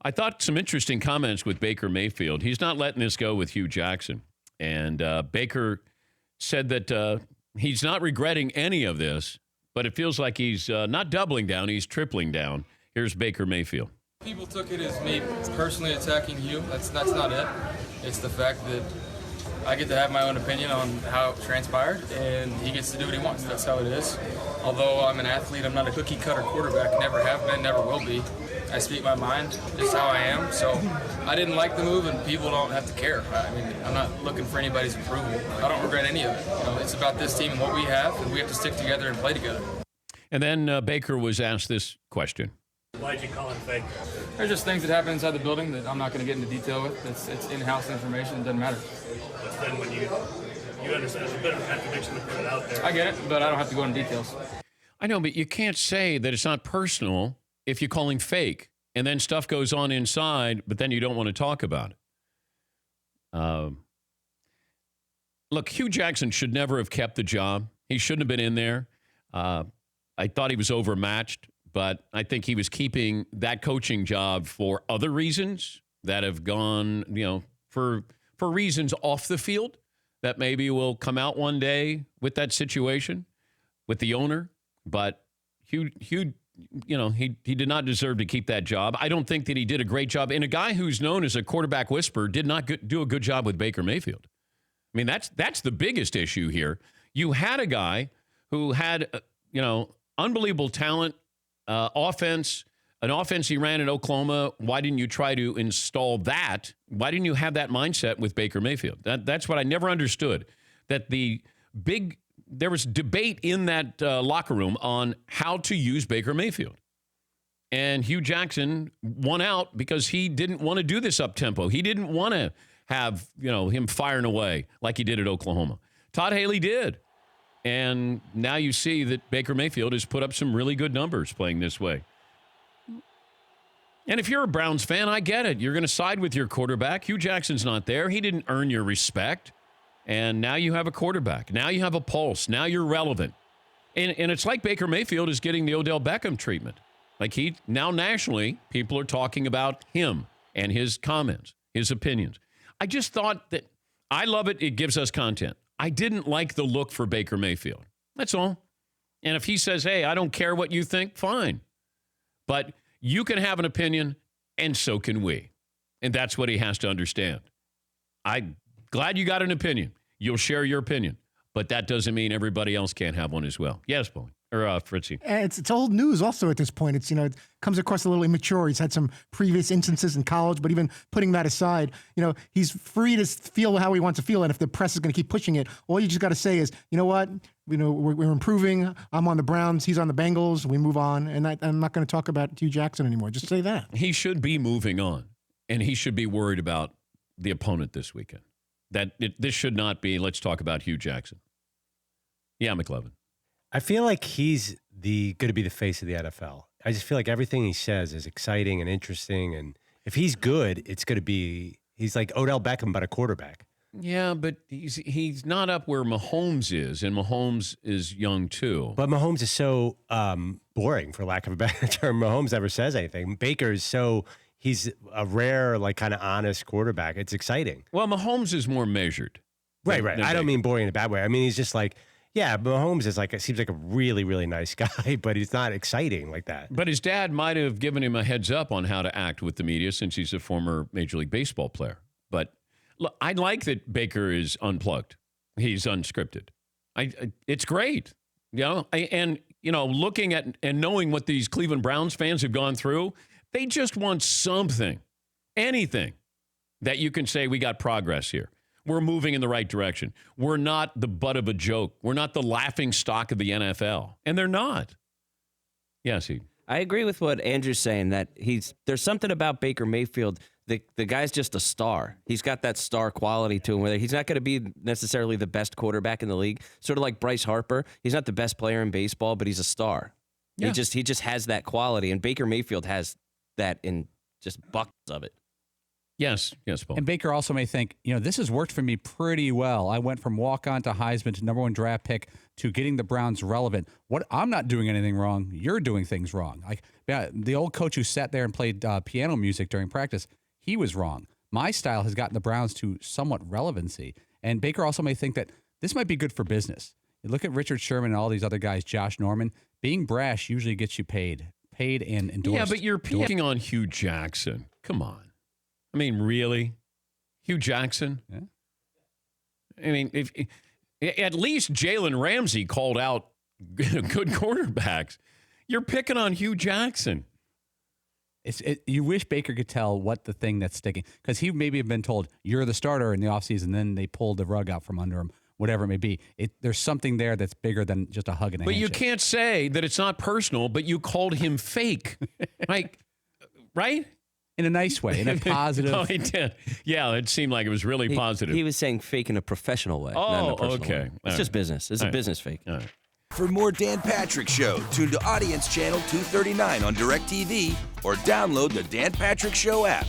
I thought some interesting comments with Baker Mayfield. He's not letting this go with Hugh Jackson. And Baker said that he's not regretting any of this, but it feels like he's not doubling down, he's tripling down. Here's Baker Mayfield. People took it as me personally attacking Hugh. That's not it. It's the fact that I get to have my own opinion on how it transpired, and he gets to do what he wants. That's how it is. Although I'm an athlete, I'm not a cookie-cutter quarterback. Never have been, never will be. I speak my mind, just how I am. So I didn't like the move, and people don't have to care. I mean, I'm not looking for anybody's approval. I don't regret any of it. It's about this team and what we have, and we have to stick together and play together. And then Baker was asked this question. Why'd you call him fake? There's just things that happen inside the building that I'm not going to get into detail with. It's in-house information. It doesn't matter. But then when you understand there's a bit of a contradiction to put it out there. I get it, but I don't have to go into details. I know, but you can't say that it's not personal if you're calling fake, and then stuff goes on inside, but then you don't want to talk about it. Look, Hugh Jackson should never have kept the job. He shouldn't have been in there. I thought he was overmatched, but I think he was keeping that coaching job for other reasons that have gone, for reasons off the field that maybe will come out one day with that situation with the owner. But Hugh, he did not deserve to keep that job. I don't think that he did a great job. And a guy who's known as a quarterback whisperer did not do a good job with Baker Mayfield. I mean, that's the biggest issue here. You had a guy who had, unbelievable talent, offense, an offense he ran in Oklahoma. Why didn't you try to install that? Why didn't you have that mindset with Baker Mayfield? That's what I never understood. That there was debate in that locker room on how to use Baker Mayfield. And Hugh Jackson won out because he didn't want to do this up-tempo. He didn't want to have, him firing away like he did at Oklahoma. Todd Haley did. And now you see that Baker Mayfield has put up some really good numbers playing this way. And if you're a Browns fan, I get it. You're going to side with your quarterback. Hugh Jackson's not there. He didn't earn your respect. And now you have a quarterback. Now you have a pulse. Now you're relevant. And it's like Baker Mayfield is getting the Odell Beckham treatment. Like now nationally, people are talking about him and his comments, his opinions. I just thought that I love it. It gives us content. I didn't like the look for Baker Mayfield. That's all. And if he says, hey, I don't care what you think, fine. But you can have an opinion, and so can we. And that's what he has to understand. I'm glad you got an opinion. You'll share your opinion. But that doesn't mean everybody else can't have one as well. Yes, Bowen. Or Fritzy. It's old news also at this point. It's, it comes across a little immature. He's had some previous instances in college, but even putting that aside, he's free to feel how he wants to feel. And if the press is going to keep pushing it, all you just got to say is, you know what? We're improving. I'm on the Browns. He's on the Bengals. We move on. And I'm not going to talk about Hugh Jackson anymore. Just say that. He should be moving on. And he should be worried about the opponent this weekend. This should not be, let's talk about Hugh Jackson. Yeah, McLevin. I feel like he's going to be the face of the NFL. I just feel like everything he says is exciting and interesting. And if he's good, it's going to be, he's like Odell Beckham, but a quarterback. Yeah, but he's not up where Mahomes is, and Mahomes is young too. But Mahomes is so boring, for lack of a better term. Mahomes never says anything. Baker is he's a rare, kind of honest quarterback. It's exciting. Well, Mahomes is more measured. Right. I don't mean boring in a bad way. I mean, he's just yeah, Mahomes is seems like a really, really nice guy, but he's not exciting like that. But his dad might have given him a heads up on how to act with the media since he's a former Major League Baseball player. But look, I like that Baker is unplugged. He's unscripted. It's great. Looking at and knowing what these Cleveland Browns fans have gone through, they just want something, anything that you can say we got progress here. We're moving in the right direction. We're not the butt of a joke. We're not the laughing stock of the NFL. And they're not. Yes, I agree with what Andrew's saying, that there's something about Baker Mayfield. The guy's just a star. He's got that star quality to him where he's not going to be necessarily the best quarterback in the league. Sort of like Bryce Harper. He's not the best player in baseball, but he's a star. Yeah. He just has that quality. And Baker Mayfield has that in just buckets of it. Yes, Paul. And Baker also may think, this has worked for me pretty well. I went from walk-on to Heisman to number 1 draft pick to getting the Browns relevant. What I'm not doing anything wrong. You're doing things wrong. Like the old coach who sat there and played piano music during practice, he was wrong. My style has gotten the Browns to somewhat relevancy. And Baker also may think that this might be good for business. You look at Richard Sherman and all these other guys, Josh Norman. Being brash usually gets you paid and endorsed. Yeah, but you're picking on Hugh Jackson. Come on. I mean, really? Hugh Jackson? Yeah. I mean, if at least Jalen Ramsey called out good quarterbacks. You're picking on Hugh Jackson. You wish Baker could tell what the thing that's sticking, because he maybe have been told, you're the starter in the offseason, then they pulled the rug out from under him, whatever it may be. There's something there that's bigger than just a hug and a handshake. But you can't say that it's not personal, but you called him fake. Like, right? In a nice way, in a positive. Oh, he did. Yeah, it seemed like it was really positive. He was saying fake in a professional way. Not in a personal okay. way. It's just business. It's a business fake. All right. For more Dan Patrick Show, tune to Audience Channel 239 on DirecTV or download the Dan Patrick Show app.